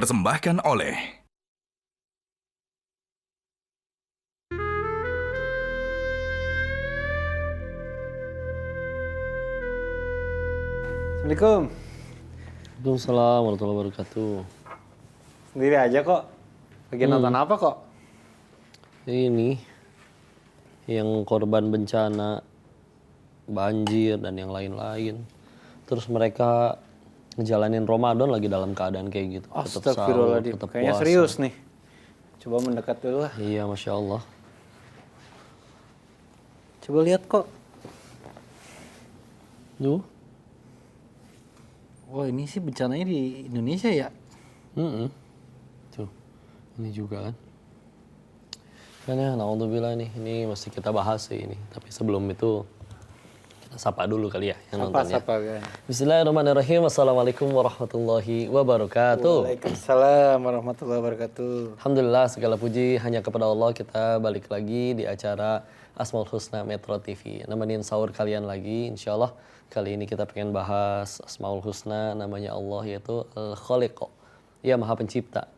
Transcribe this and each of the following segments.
dipersembahkan oleh Assalamualaikum. Waalaikumsalam warahmatullahi wabarakatuh. Sendiri aja kok. Lagi nonton apa kok? Ini yang korban bencana banjir dan yang lain-lain. Terus mereka ngejalanin Ramadan lagi dalam keadaan kayak gitu. Tetap sahur, Astagfirullahaladzim. tetap Kayaknya puasa. serius nih. Coba mendekat dulu lah. Iya, Masya Allah. Coba lihat kok. Tuh. Wah ini sih bencananya di Indonesia ya? Tuh. Ini juga kan. Kan ya, na'udzubillah nih. Ini mesti kita bahas sih ini. Tapi sebelum itu kita sapa dulu kali ya yang nontonnya. Sapa kan? Bismillahirrahmanirrahim. Assalamualaikum warahmatullahi wabarakatuh. Waalaikumsalam warahmatullahi wabarakatuh. Alhamdulillah segala puji hanya kepada Allah. Kita balik lagi di acara Asmaul Husna Metro TV. Nemenin sahur kalian lagi insyaallah. Kali ini kita pengen bahas Asmaul Husna, namanya Allah yaitu Al-Khaliq. Ia Maha Pencipta.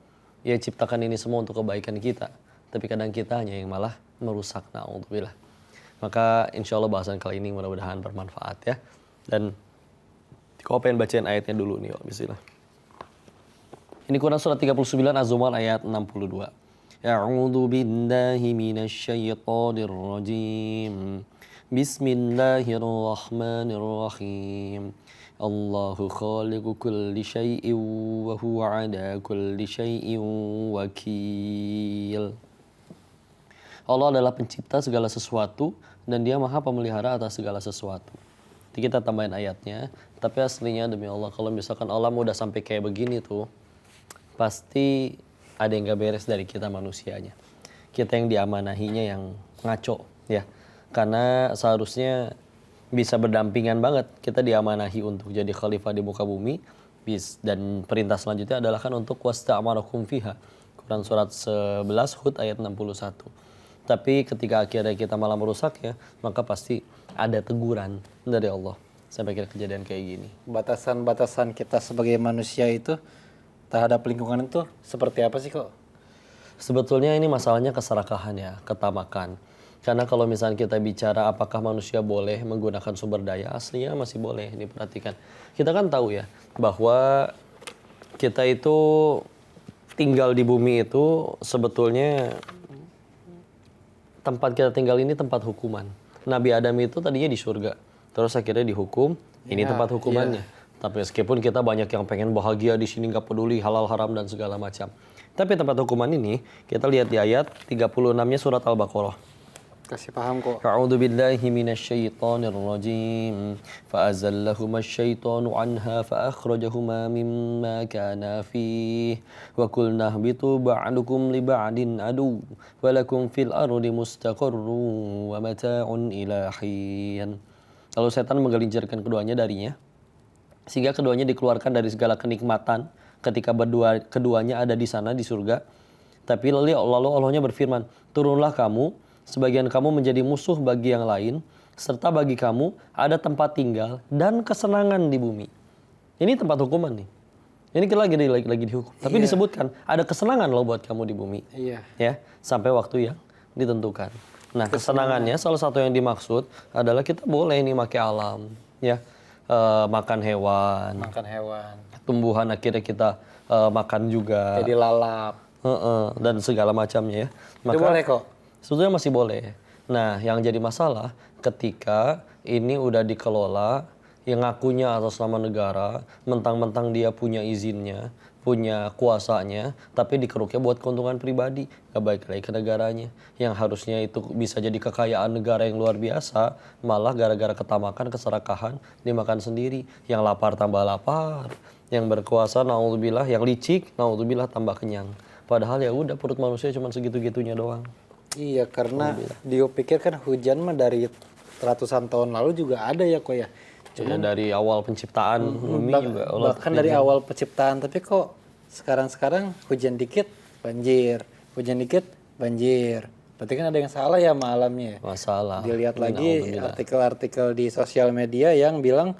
Ia ciptakan ini semua untuk kebaikan kita. Tapi kadang kita hanya yang malah merusak. Na'udzubillah. Maka insya Allah bahasan kali ini mudah-mudahan bermanfaat ya. Dan kau pengen bacain ayatnya dulu nih, bismillah. Ini Quran surat 39 Az-Zumar ayat 62. A'udzu billahi minasyaitonir rajim. Bismillahirrahmanirrahim. Allahu khaliqu kulli syai'in wa huwa 'ala kulli syai'in wakil. Allah adalah pencipta segala sesuatu dan dia maha pemelihara atas segala sesuatu. Jadi kita tambahin ayatnya, tapi aslinya demi Allah kalau misalkan Allah udah sampai kayak begini tuh, pasti ada yang gak beres dari kita manusianya. Kita yang diamanahinya yang ngaco ya. Karena seharusnya bisa berdampingan banget. Kita diamanahi untuk jadi khalifah di muka bumi. Dan perintah selanjutnya adalah kan untuk wasta'amarakum fiha. Quran surat 11 Hud ayat 61. Tapi ketika akhirnya kita malah merusak ya, maka pasti ada teguran dari Allah. Sampai kira kejadian kayak gini. Batasan-batasan kita sebagai manusia itu terhadap lingkungan itu seperti apa sih kok? Sebetulnya ini masalahnya keserakahan ya, ketamakan. Karena kalau misalnya kita bicara apakah manusia boleh menggunakan sumber daya, aslinya masih boleh diperhatikan. Kita kan tahu ya bahwa kita itu tinggal di bumi itu sebetulnya tempat kita tinggal ini tempat hukuman. Nabi Adam itu tadinya di surga, terus akhirnya dihukum, ini tempat hukumannya. Tapi meskipun kita banyak yang pengen bahagia di sini, nggak peduli halal haram dan segala macam. Tapi tempat hukuman ini kita lihat di ayat 36-nya surat Al-Baqarah. Kasih paham kok. A'udzu billahi minasyaitonir rajim. Fa'azallahuma asyaitanu anha fa'akhrajahuma mimma kana fihi wa qulna ihbitu ba'dukum li ba'din adu wa lakum fil ardi mustaqarrun wa mata'un ila hin. Lalu setan menggelincirkan keduanya darinya sehingga keduanya dikeluarkan dari segala kenikmatan ketika keduanya ada di sana di surga. Tapi lalu Allahnya berfirman, turunlah kamu, sebagian kamu menjadi musuh bagi yang lain, serta bagi kamu ada tempat tinggal dan kesenangan di bumi. Ini tempat hukuman nih. Ini kita lagi dihukum. Tapi disebutkan ada kesenangan loh buat kamu di bumi. Iya. Ya, sampai waktu yang ditentukan. Nah, kesenangannya salah satu yang dimaksud adalah kita boleh nih pakai alam, ya. Makan hewan. Tumbuhan akhirnya kita makan juga. Jadi lalap. Dan segala macamnya ya. Itu boleh kok. Sebetulnya masih boleh. Nah, yang jadi masalah ketika ini udah dikelola, yang ngakunya atas nama negara, mentang-mentang dia punya izinnya, punya kuasanya, tapi dikeruknya buat keuntungan pribadi, gak baik lagi ke negaranya. Yang harusnya itu bisa jadi kekayaan negara yang luar biasa, malah gara-gara ketamakan, keserakahan, dimakan sendiri. Yang lapar tambah lapar, yang berkuasa, na'udzubillah, yang licik, na'udzubillah tambah kenyang. Padahal ya udah perut manusia cuma segitu-gitunya doang. Iya, karena Dio pikir kan hujan mah dari ratusan tahun lalu juga ada ya kok ya. Cuma dari awal penciptaan bumi juga. Bahkan dari awal penciptaan, tapi kok sekarang hujan dikit banjir, hujan dikit banjir. Berarti kan ada yang salah ya sama alamnya. Masalah. Dilihat lagi artikel-artikel di sosial media yang bilang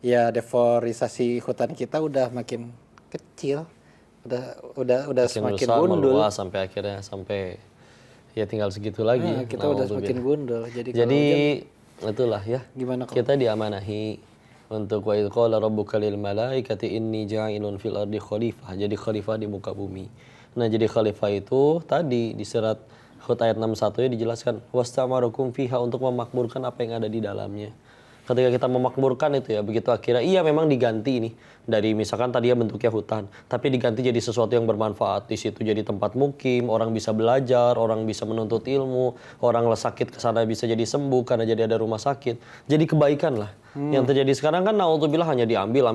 ya deforestasi hutan kita udah makin kecil. Udah semakin rusak, gundul. meluas sampai akhirnya sampai ya tinggal segitu lagi. Nah, kita udah semakin gundul. Jadi itulah ya. gimana kok? Kita diamanahi untuk wa idh qala rabbuka lil malaikati inni ja'ilun fil ardi khalifah. Jadi khalifah di muka bumi. Nah, jadi khalifah itu tadi di surat Hud ayat 61 ya dijelaskan wastamarakum fiha, untuk memakmurkan apa yang ada di dalamnya. Ketika kita memakmurkan itu ya, begitu akhirnya iya memang diganti nih dari misalkan tadi ya bentuknya hutan, tapi diganti jadi sesuatu yang bermanfaat. Di situ jadi tempat mukim, orang bisa belajar, orang bisa menuntut ilmu, orang sakit ke sana bisa jadi sembuh karena jadi ada rumah sakit. Jadi kebaikan lah. Yang terjadi sekarang kan naudzubillah hanya diambil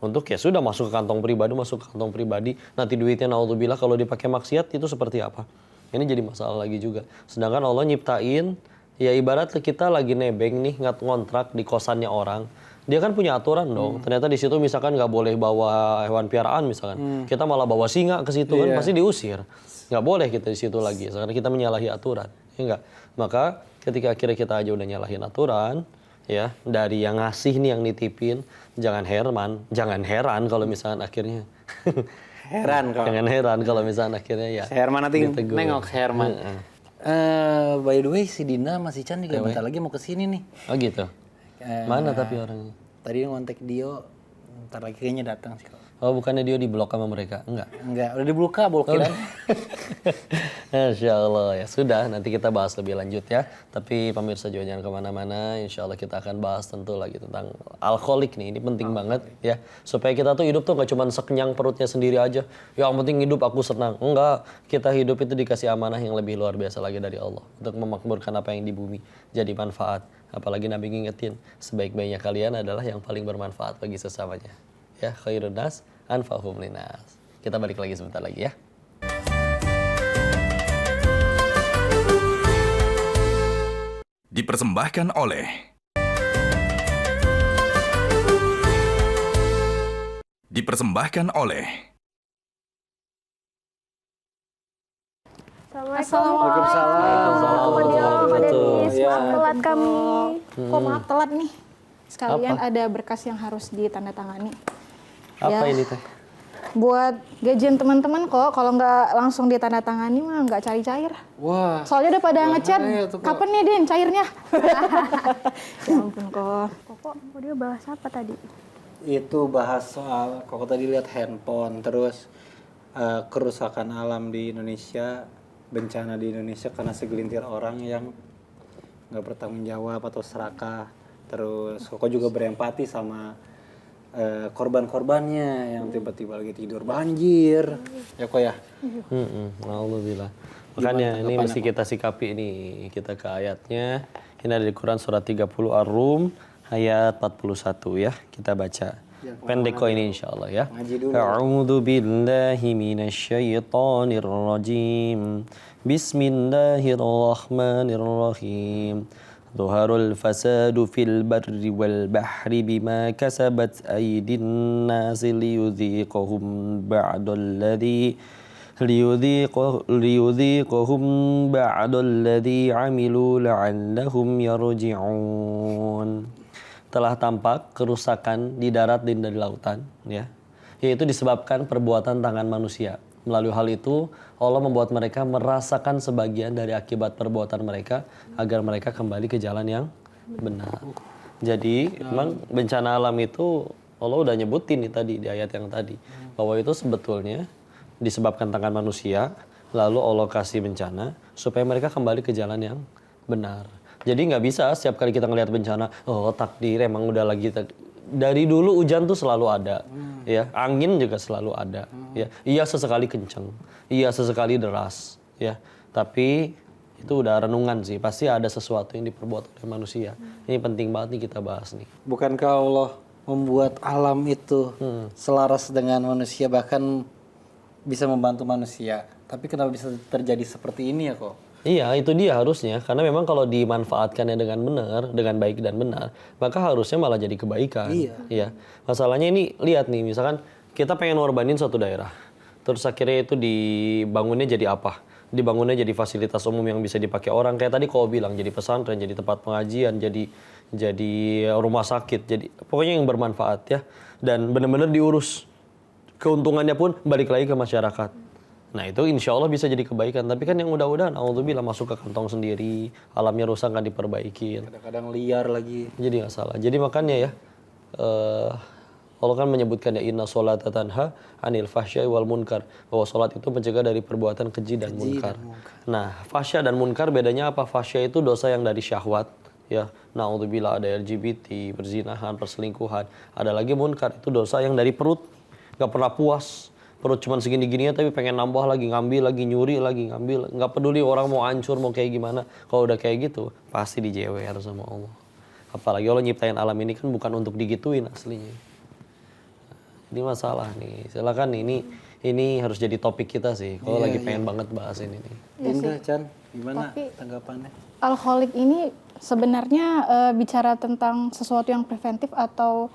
untuk ya sudah masuk ke kantong pribadi, nanti duitnya naudzubillah kalau dipakai maksiat itu seperti apa? Ini jadi masalah lagi juga. Sedangkan Allah nyiptain, ya ibarat kita lagi nebeng nih ngontrak di kosannya orang, dia kan punya aturan dong. Ternyata di situ misalkan nggak boleh bawa hewan piaraan misalkan, kita malah bawa singa ke situ kan pasti diusir. Nggak boleh kita di situ lagi, karena kita menyalahi aturan, ya enggak. Maka ketika akhirnya kita aja udah nyalahin aturan, ya dari yang ngasih nih yang nitipin, jangan heran kalau misalkan akhirnya Heran kok. jangan heran kalau misalkan akhirnya ya. Herman nanti ditegur. nengok Herman. By the way, si Dina sama si Chan juga bentar lagi mau kesini nih. Oh gitu. Mana tapi orangnya? Tadi ngontek Dio, bentar lagi kayaknya datang sih. Oh bukannya dia diblok sama mereka? Enggak, udah blokiran. Insya Allah ya sudah, nanti kita bahas lebih lanjut ya. Tapi pemirsa juga jangan kemana-mana. Insya Allah kita akan bahas tentu lagi tentang alkoholik nih. Ini penting banget ya, supaya kita tuh hidup tuh nggak cuma sekenyang perutnya sendiri aja. Yang penting hidup aku senang. Enggak, kita hidup itu dikasih amanah yang lebih luar biasa lagi dari Allah untuk memakmurkan apa yang di bumi jadi manfaat. Apalagi Nabi ngingetin, sebaik-baiknya kalian adalah yang paling bermanfaat bagi sesamanya. Ya, khairun nas anfa'uhum linnas. Kita balik lagi sebentar lagi ya. Dipersembahkan oleh Assalamualaikum Waalaikumsalam. Maaf telat kami. Kok maaf telat nih? Sekalian ada berkas yang harus ditandatangani. Apa Ya. ini teh? Buat gajian teman-teman kok, kalau nggak langsung ditandatangani mah nggak cair. Wah, Soalnya udah pada ngechat, bahaya tuh, Kak. kapan nih Din cairnya? Ya ampun kok. Kok dia bahas apa tadi? itu bahas soal, kok tadi lihat handphone, terus kerusakan alam di Indonesia, bencana di Indonesia karena segelintir orang yang nggak bertanggung jawab atau serakah. Terus Koko juga berempati sama korban-korbannya yang tiba-tiba lagi tidur banjir, ya kok ya. Alhamdulillah. Makanya ini mesti kita sikapi ini, kita ke ayatnya. Ini ada di Quran surat 30 Ar-Rum ayat 41 ya. Kita baca. Pendek kok ini insyaallah ya. Ngaji dulu. A'udzu billahi minasyaitonir rajim. Bismillahirrahmanirrahim. Dhuharul fasadu fil barri wal bahri bima kasabat aydin nasi liyudhiqahum ba'dalladhi amilu la'allahum yarji'un. Telah tampak kerusakan di darat dan di lautan ya, yaitu disebabkan perbuatan tangan manusia. Melalui hal itu Allah membuat mereka merasakan sebagian dari akibat perbuatan mereka agar mereka kembali ke jalan yang benar. Jadi memang bencana alam itu Allah udah nyebutin nih tadi di ayat yang tadi bahwa itu sebetulnya disebabkan tangan manusia, lalu Allah kasih bencana supaya mereka kembali ke jalan yang benar. Jadi nggak bisa setiap kali kita ngelihat bencana, oh takdir emang udah lagi dari dulu hujan tuh selalu ada, ya angin juga selalu ada, ya iya sesekali kenceng, iya sesekali deras, ya tapi itu udah renungan sih, pasti ada sesuatu yang diperbuat oleh manusia. Ini penting banget nih kita bahas nih. Bukankah Allah membuat alam itu selaras dengan manusia, bahkan bisa membantu manusia? Tapi kenapa bisa terjadi seperti ini ya kok? Iya, itu dia harusnya. Karena memang kalau dimanfaatkannya dengan benar, dengan baik dan benar, maka harusnya malah jadi kebaikan. Iya. Masalahnya ini, lihat nih, misalkan kita pengen ngorbanin suatu daerah. Terus akhirnya itu dibangunnya jadi apa? Dibangunnya jadi fasilitas umum yang bisa dipakai orang. Kayak tadi kau bilang, jadi pesantren, jadi tempat pengajian, jadi rumah sakit. Jadi pokoknya yang bermanfaat ya. Dan benar-benar diurus. keuntungannya pun balik lagi ke masyarakat. Nah itu insya Allah bisa jadi kebaikan. Tapi kan yang udah-udah, alhamdulillah masuk ke kantong sendiri, alamnya rusak nggak diperbaikin. Kadang-kadang liar lagi. Jadi nggak salah. Jadi makanya ya, Allah kan menyebutkan ya inna sholata tanha anil fahsya wal munkar, bahwa sholat itu mencegah dari perbuatan keji dan munkar. Nah fahsya dan munkar bedanya apa? Fahsya itu dosa yang dari syahwat, ya. Naudzubillah, ada LGBT, perzinahan, perselingkuhan. Ada lagi munkar, itu dosa yang dari perut, nggak pernah puas. Perut cuma segini-gininya tapi pengen nambah lagi, ngambil lagi, nyuri lagi, ngambil. Nggak peduli orang mau hancur, mau kayak gimana. Kalau udah kayak gitu, pasti dijewer sama Allah. Apalagi Allah nyiptain alam ini kan bukan untuk digituin aslinya. Ini masalah nih. Silakan ini harus jadi topik kita sih. Kalau lagi pengen banget bahas ini nih. Dinda, Chan, gimana Tapi- tanggapannya? Alkoholik ini sebenarnya bicara tentang sesuatu yang preventif atau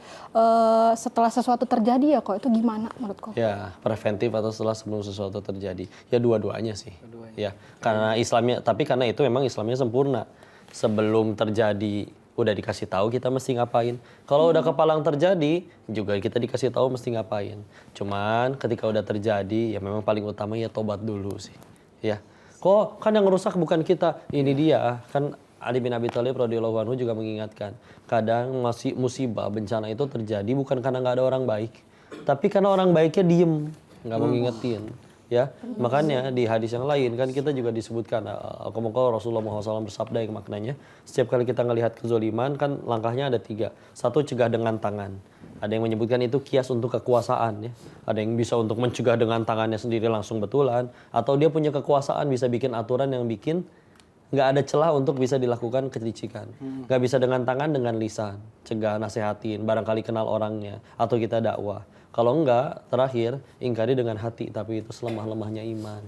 setelah sesuatu terjadi ya kok, itu gimana menurut kok? Ya, preventif atau setelah sebelum sesuatu terjadi. Ya dua-duanya sih. Ya, karena Islamnya, tapi karena itu memang Islamnya sempurna. Sebelum terjadi udah dikasih tahu kita mesti ngapain. Kalau udah kepalang terjadi juga kita dikasih tahu mesti ngapain. Cuman ketika udah terjadi ya memang paling utama ya tobat dulu sih. Ya. Kok kan yang rusak bukan kita. Ini dia kan Ali bin Abi Thalib radhiyallahu anhu juga mengingatkan, kadang masih musibah bencana itu terjadi bukan karena nggak ada orang baik, tapi karena orang baiknya diem, nggak mau ngingetin. Ya, makanya di hadis yang lain kan kita juga disebutkan, Rasulullah SAW bersabda yang maknanya setiap kali kita ngelihat kezoliman kan langkahnya ada 3. 1, cegah dengan tangan. Ada yang menyebutkan itu kias untuk kekuasaan ya. Ada yang bisa untuk mencegah dengan tangannya sendiri langsung betulan, atau dia punya kekuasaan bisa bikin aturan yang bikin nggak ada celah untuk bisa dilakukan kelicikan. Nggak bisa dengan tangan, dengan lisan, cegah, nasehatin, barangkali kenal orangnya, atau kita dakwah. Kalau enggak, terakhir, ingkari dengan hati, tapi itu selemah-lemahnya iman.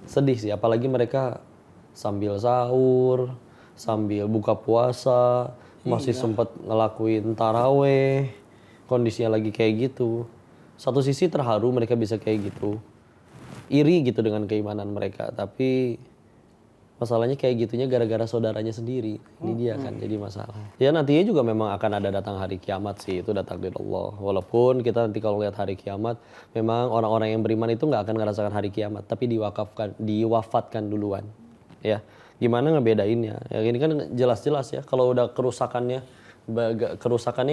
Sedih sih, apalagi mereka sambil sahur, sambil buka puasa, masih sempat ngelakuin taraweh, kondisinya lagi kayak gitu. Satu sisi terharu mereka bisa kayak gitu, iri gitu dengan keimanan mereka, tapi masalahnya kayak gitunya gara-gara saudaranya sendiri. Ini dia kan jadi masalah. Ya nantinya juga memang akan ada datang hari kiamat sih. Itu udah takdir Allah. Walaupun kita nanti kalau lihat hari kiamat, memang orang-orang yang beriman itu nggak akan ngerasakan hari kiamat. Tapi diwafatkan duluan. Ya, gimana ngebedainnya? Ya ini kan jelas-jelas ya. Kalau udah kerusakannya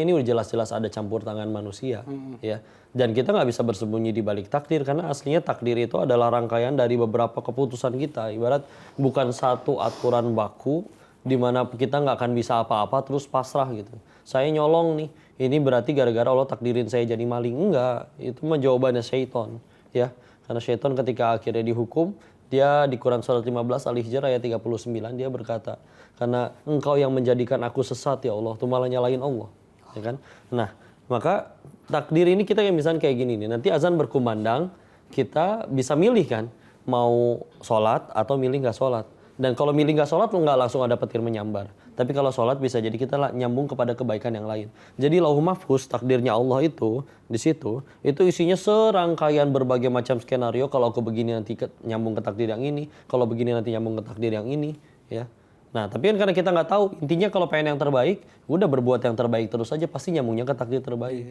ini udah jelas-jelas ada campur tangan manusia. Ya. Dan kita nggak bisa bersembunyi di balik takdir, karena aslinya takdir itu adalah rangkaian dari beberapa keputusan kita. Ibarat bukan satu aturan baku di mana kita nggak akan bisa apa-apa terus pasrah gitu. Saya nyolong nih, ini berarti gara-gara Allah takdirin saya jadi maling. Enggak, itu mah jawabannya syaiton. Ya, karena syaiton ketika akhirnya dihukum, dia di Quran surat 15 Al-Hijr ayat 39 dia berkata, karena engkau yang menjadikan aku sesat ya Allah, tuh malah nyalain Allah. Ya kan? Nah, maka takdir ini kita yang misalnya kayak gini nih, nanti azan berkumandang, kita bisa milih kan, mau sholat atau milih nggak sholat. Dan kalau milih nggak sholat, nggak langsung ada petir menyambar. Tapi kalau sholat bisa jadi kita nyambung kepada kebaikan yang lain. Jadi lauh mahfuz, takdirnya Allah itu, di situ, itu isinya serangkaian berbagai macam skenario. Kalau aku begini nanti nyambung ke takdir yang ini, kalau begini nanti nyambung ke takdir yang ini. Ya. Nah, tapi kan karena kita nggak tahu, intinya kalau pengen yang terbaik, udah berbuat yang terbaik terus aja, pasti nyambungnya ke takdir terbaik.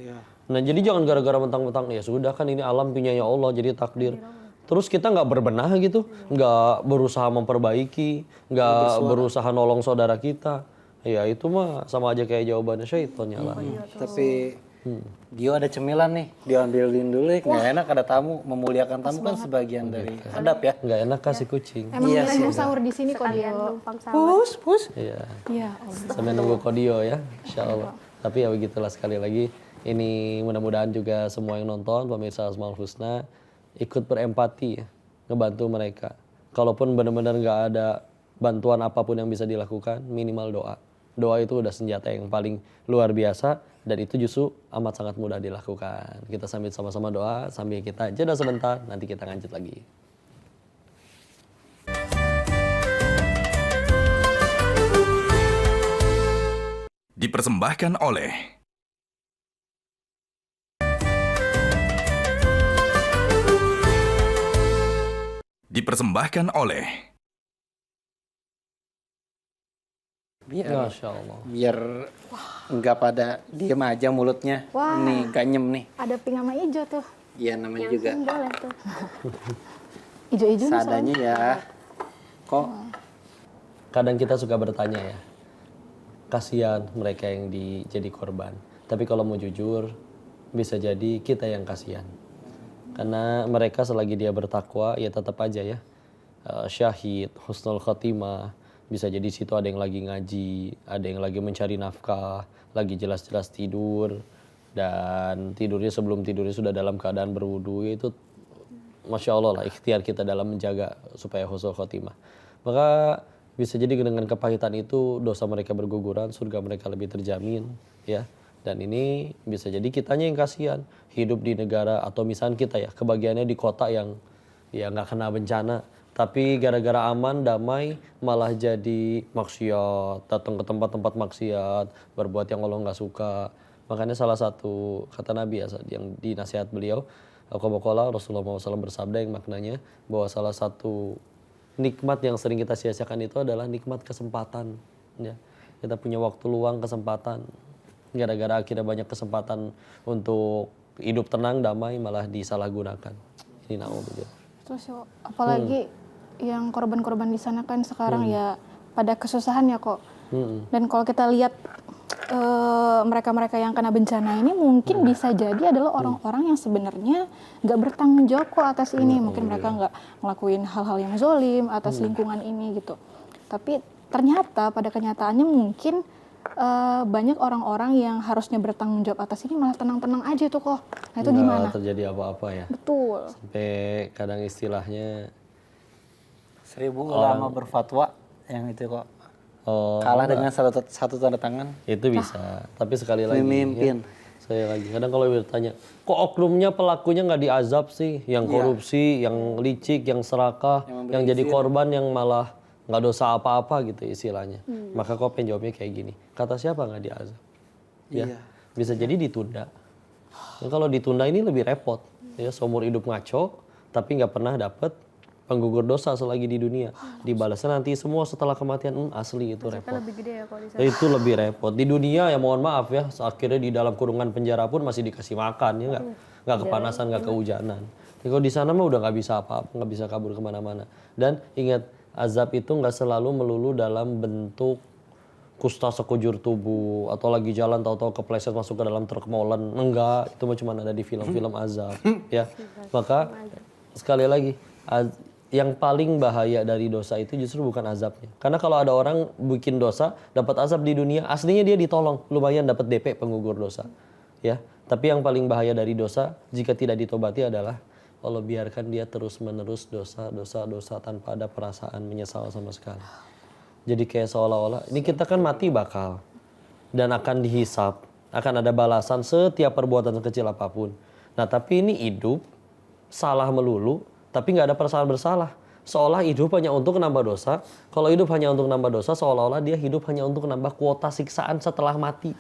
Nah, jadi jangan gara-gara mentang-mentang, ya sudah kan ini alam punya ya Allah, jadi takdir. Terus kita nggak berbenah gitu, nggak berusaha memperbaiki, nggak berusaha nolong saudara kita. Ya itu mah sama aja kayak jawabannya syaiton lah. Tapi Dio ada cemilan nih, diambilin dulu ya. Nggak enak ada tamu, memuliakan tamu kan sebagian dari adab ya. Nggak enak kasih kucing. Emang kita mau sahur di sini kok dia. Numpang sahur. Pus. Iya. Iya, Allah. Sampai nunggu kodio ya, insya Allah. Tapi ya begitulah sekali lagi. Ini mudah-mudahan juga semua yang nonton, pemirsa Asmaul Husna, ikut berempati ya, ngebantu mereka. Kalaupun benar-benar nggak ada bantuan apapun yang bisa dilakukan, minimal doa. Doa itu udah senjata yang paling luar biasa, dan itu justru amat sangat mudah dilakukan. Kita sambil sama-sama doa, sambil kita jeda sebentar, nanti kita lanjut lagi. Dipersembahkan oleh Masya Allah. Biar nggak pada diem aja mulutnya. Wah. Nih ganyem nih. Ada pink sama hijau tuh. Iya namanya Yang juga sini boleh tuh. Ijo-ijo nih soalnya. seadanya ya. Kok Kadang kita suka bertanya ya, kasihan mereka yang jadi korban. Tapi kalau mau jujur, bisa jadi kita yang kasihan. Karena mereka selagi dia bertakwa, ya tetap aja ya. Syahid, husnul khotimah, bisa jadi situ ada yang lagi ngaji, ada yang lagi mencari nafkah, lagi jelas-jelas tidur, dan tidurnya sebelum tidurnya sudah dalam keadaan berwudu. Itu Masya Allah lah ikhtiar kita dalam menjaga supaya husnul khotimah. Maka bisa jadi dengan kepahitan itu dosa mereka berguguran, surga mereka lebih terjamin ya. Dan ini bisa jadi kitanya yang kasihan hidup di negara atau misalnya kita ya kebagiannya di kota yang ya nggak kena bencana, tapi gara-gara aman damai malah jadi maksiat, datang ke tempat-tempat maksiat, berbuat yang Allah nggak suka. Makanya salah satu kata Nabi ya yang di nasihat beliau, Rasulullah SAW bersabda yang maknanya bahwa salah satu nikmat yang sering kita sia-siakan itu adalah nikmat kesempatan. Ya. Kita punya waktu luang, kesempatan. Gara-gara akhirnya banyak kesempatan untuk hidup tenang, damai, malah disalahgunakan. Ini na'udzubillah. Terus ya, apalagi yang korban-korban di sana kan sekarang ya pada kesusahan ya kok. Dan kalau kita lihat mereka-mereka yang kena bencana ini mungkin bisa jadi adalah orang-orang yang sebenarnya nggak bertanggung jawab kok atas ini. Mungkin mereka nggak ngelakuin hal-hal yang zolim atas lingkungan ini gitu. Tapi ternyata pada kenyataannya mungkin banyak orang-orang yang harusnya bertanggung jawab atas ini malah tenang-tenang aja tuh kok. Nah itu Nggak gimana? terjadi apa-apa ya. Betul. Sampai kadang istilahnya 1000 ulama berfatwa yang itu kok kalah dengan satu tanda tangan itu bisa. Tapi sekali lagi memimpin. ya, saya lagi kadang kalau bertanya, kok oknumnya pelakunya nggak diazab sih? Yang korupsi, yang licik, yang serakah, yang jadi korban yang malah nggak dosa apa-apa gitu istilahnya. Maka kok pengen jawabnya kayak gini, kata siapa nggak diazab? Ya, bisa jadi ditunda. Dan kalau ditunda ini lebih repot. Ya, seumur hidup ngaco, tapi nggak pernah dapet penggugur dosa selagi di dunia. Dibalasnya nanti semua setelah kematian, asli itu repot. Lebih gede ya kalau di sana. Itu lebih repot. Di dunia ya mohon maaf ya, akhirnya di dalam kurungan penjara pun masih dikasih makan ya nggak kepanasan, nggak kehujanan. Tapi kalau di sana mah udah nggak bisa apa-apa, nggak bisa kabur kemana-mana. Dan ingat, azab itu nggak selalu melulu dalam bentuk kusta sekujur tubuh atau lagi jalan tahu-tahu kepleset masuk ke dalam truk molen. Enggak, itu mah cuma ada di film-film azab ya. Maka sekali lagi yang paling bahaya dari dosa itu justru bukan azabnya. Karena kalau ada orang bikin dosa dapat azab di dunia, aslinya dia ditolong, lumayan dapat DP penggugur dosa. Ya. Tapi yang paling bahaya dari dosa jika tidak ditobati adalah Allah biarkan dia terus-menerus dosa tanpa ada perasaan menyesal sama sekali. Jadi kayak seolah-olah ini kita kan mati bakal dan akan dihisap, akan ada balasan setiap perbuatan sekecil apapun. Nah, tapi ini hidup salah melulu, tapi nggak ada perasaan bersalah. Seolah hidup hanya untuk nambah dosa. Kalau hidup hanya untuk nambah dosa, seolah-olah dia hidup hanya untuk nambah kuota siksaan setelah mati.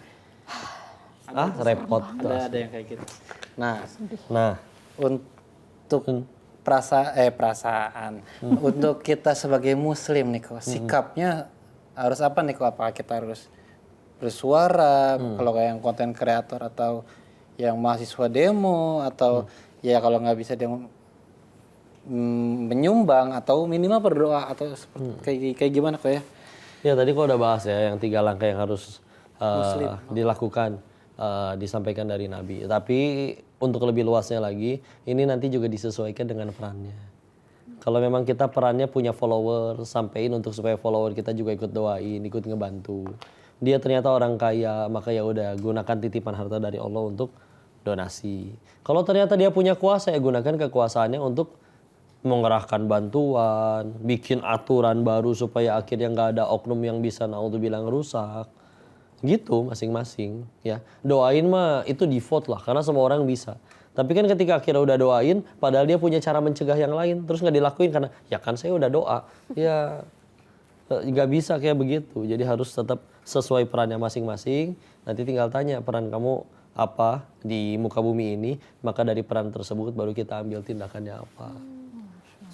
Repot. Ada yang kayak gitu. Nah, Untuk perasaan untuk kita sebagai muslim nih kok sikapnya harus apa nih kok, apakah kita harus bersuara kalau kayak yang konten kreator atau yang mahasiswa demo atau ya kalau nggak bisa demo menyumbang atau minimal berdoa atau seperti kayak gimana kok ya? Ya tadi kok udah bahas ya yang 3 langkah yang harus dilakukan, disampaikan dari Nabi. Tapi untuk lebih luasnya lagi, ini nanti juga disesuaikan dengan perannya. Kalau memang kita perannya punya follower, sampein untuk supaya follower kita juga ikut doain, ikut ngebantu. Dia ternyata orang kaya, maka ya udah gunakan titipan harta dari Allah untuk donasi. Kalau ternyata dia punya kuasa, ya gunakan kekuasaannya untuk mengerahkan bantuan, bikin aturan baru supaya akhirnya nggak ada oknum yang bisa naudzubillah rusak. Gitu masing-masing ya. Doain mah itu default lah karena semua orang bisa. Tapi kan ketika akhirnya udah doain padahal dia punya cara mencegah yang lain terus nggak dilakuin karena ya kan saya udah doa. Ya nggak bisa kayak begitu. Jadi harus tetap sesuai perannya masing-masing. Nanti tinggal tanya peran kamu apa di muka bumi ini, maka dari peran tersebut baru kita ambil tindakannya apa.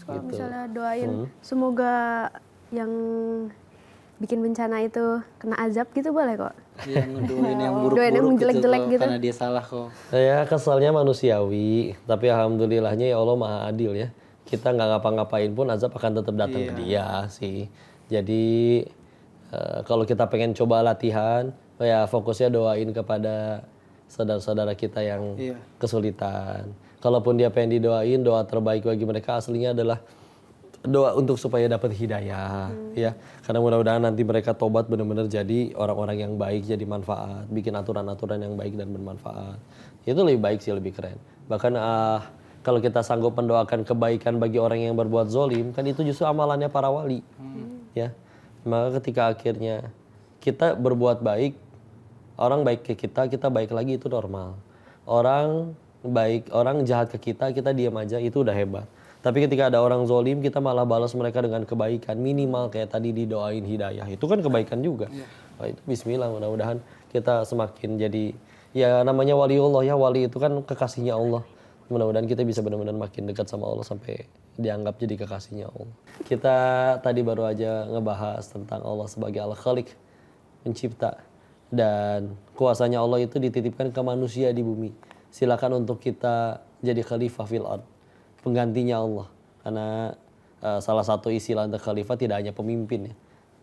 Kalau misalnya doain semoga yang bikin bencana itu kena azab gitu boleh kok? Yang ngedoain yang Doain yang buruk-buruk gitu, jelek-jelek kok, gitu. karena dia salah kok. Ya kesalnya manusiawi, tapi alhamdulillahnya ya Allah maha adil ya. Kita nggak ngapa-ngapain pun azab akan tetap datang ke dia sih. Jadi kalau kita pengen coba latihan, ya fokusnya doain kepada saudara-saudara kita yang kesulitan. Kalaupun dia pengen didoain, doa terbaik bagi mereka aslinya adalah doa untuk supaya dapat hidayah ya. Karena mudah-mudahan nanti mereka tobat benar-benar jadi orang-orang yang baik, jadi manfaat, bikin aturan-aturan yang baik dan bermanfaat. Itu lebih baik sih, lebih keren. Bahkan kalau kita sanggup mendoakan kebaikan bagi orang yang berbuat zolim, kan itu justru amalannya para wali. Ya. Maka ketika akhirnya kita berbuat baik, orang baik ke kita, kita baik lagi, itu normal. Orang baik, orang jahat ke kita, kita diam aja, itu udah hebat. Tapi ketika ada orang zolim, kita malah balas mereka dengan kebaikan. Minimal kayak tadi didoain hidayah. Itu kan kebaikan juga. Wah, itu bismillah, mudah-mudahan kita semakin jadi, ya namanya waliullah ya, wali itu kan kekasihnya Allah. Mudah-mudahan kita bisa benar-benar makin dekat sama Allah sampai dianggap jadi kekasihnya Allah. Kita tadi baru aja ngebahas tentang Allah sebagai Al-Khaliq, pencipta. Dan kuasanya Allah itu dititipkan ke manusia di bumi. Silakan untuk kita jadi khalifah fil ard, penggantinya Allah. Karena salah satu istilah untuk khalifah tidak hanya pemimpin ya,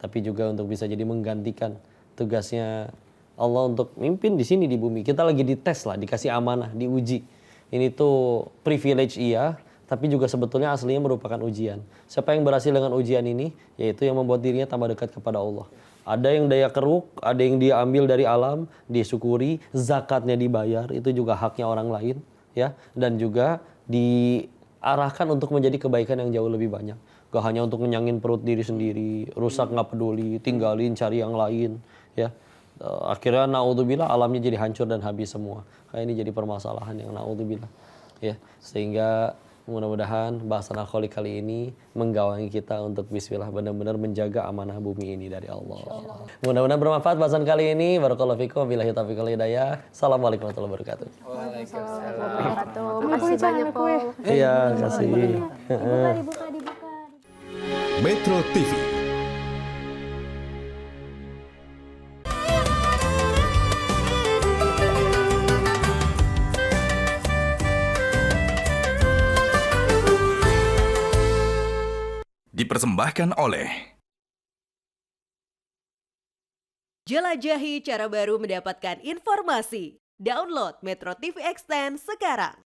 tapi juga untuk bisa jadi menggantikan tugasnya Allah untuk mimpin di sini di bumi. Kita lagi dites lah, dikasih amanah, diuji. Ini tuh privilege iya, tapi juga sebetulnya aslinya merupakan ujian. Siapa yang berhasil dengan ujian ini, yaitu yang membuat dirinya tambah dekat kepada Allah. Ada yang daya keruk, ada yang dia ambil dari alam, disyukuri, zakatnya dibayar, itu juga haknya orang lain, ya. Dan juga diarahkan untuk menjadi kebaikan yang jauh lebih banyak. Gak hanya untuk ngenyangin perut diri sendiri, rusak nggak peduli, tinggalin cari yang lain, ya. Akhirnya naudzubillah alamnya jadi hancur dan habis semua. Kayak ini jadi permasalahan yang naudzubillah, ya. Sehingga mudah-mudahan bahasan Al-Khaliq kali ini menggawangi kita untuk bismillah benar-benar menjaga amanah bumi ini dari Allah. Mudah-mudahan bermanfaat bahasan kali ini. Barakallahu fikum, billahi taufiq wal hidayah. Assalamualaikum warahmatullahi wabarakatuh. Makasih banyak kok. Iya, kasih. Dibuka. Metro TV. Dipersembahkan oleh Jelajahi cara baru mendapatkan informasi. Download Metro TV Extend sekarang.